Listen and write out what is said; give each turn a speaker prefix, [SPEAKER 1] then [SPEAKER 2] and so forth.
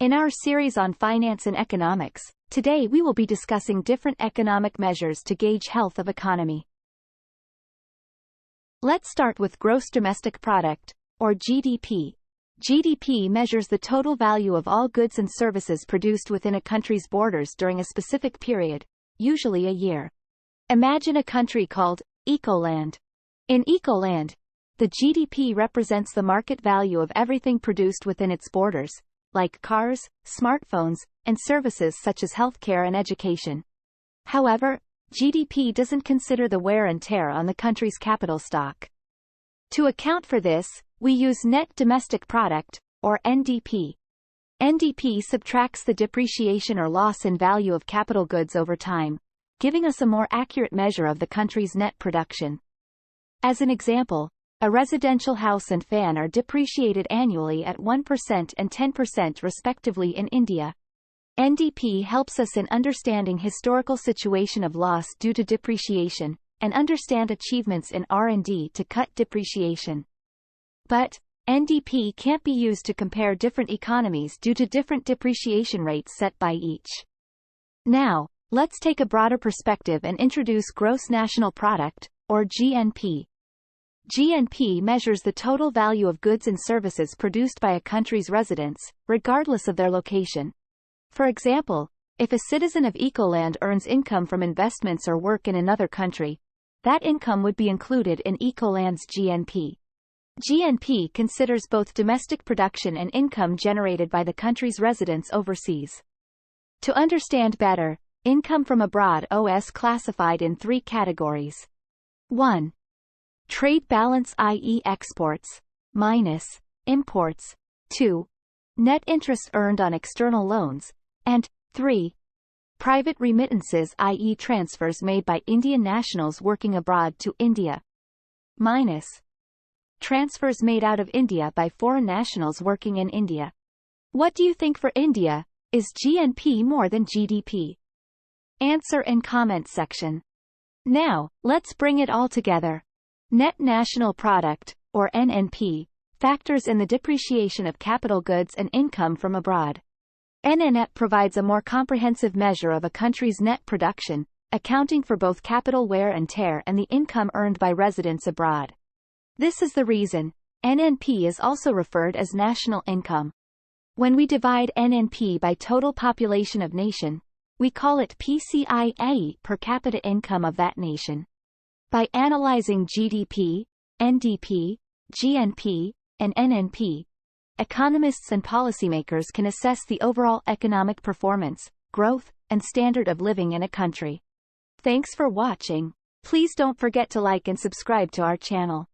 [SPEAKER 1] In our series on finance and economics, today we will be discussing different economic measures to gauge health of economy. Let's start with gross domestic product, or GDP. GDP measures the total value of all goods and services produced within a country's borders during a specific period, usually a year. Imagine a country called Ecoland. In Ecoland, the GDP represents the market value of everything produced within its borders, like cars, smartphones, and services such as healthcare and education. However, GDP doesn't consider the wear and tear on the country's capital stock. To account for this, we use net domestic product, or NDP. NDP subtracts the depreciation or loss in value of capital goods over time, giving us a more accurate measure of the country's net production. As an example, a residential house and fan are depreciated annually at 1% and 10% respectively in India. NDP helps us in understanding historical situation of loss due to depreciation, and understand achievements in R&D to cut depreciation. But, NDP can't be used to compare different economies due to different depreciation rates set by each. Now, let's take a broader perspective and introduce Gross National Product, or GNP. GNP measures the total value of goods and services produced by a country's residents, regardless of their location. For example, if a citizen of Ecoland earns income from investments or work in another country, that income would be included in Ecoland's GNP. GNP considers both domestic production and income generated by the country's residents overseas. To understand better, income from abroad is classified in three categories. 1. Trade balance, i.e. exports, minus imports. 2. Net interest earned on external loans. And 3. Private remittances, i.e. transfers made by Indian nationals working abroad to India. Minus transfers made out of India by foreign nationals working in India. What do you think for India? Is GNP more than GDP? Answer in comment section. Now, let's bring it all together. Net National Product, or NNP, factors in the depreciation of capital goods and income from abroad. NNP provides a more comprehensive measure of a country's net production, accounting for both capital wear and tear and the income earned by residents abroad. This is the reason NNP is also referred as national income. When we divide NNP by total population of nation, we call it PCI, per capita income of that nation. By analyzing GDP, NDP, GNP, and NNP, economists and policymakers can assess the overall economic performance, growth, and standard of living in a country. Thanks for watching. Please don't forget to like and subscribe to our channel.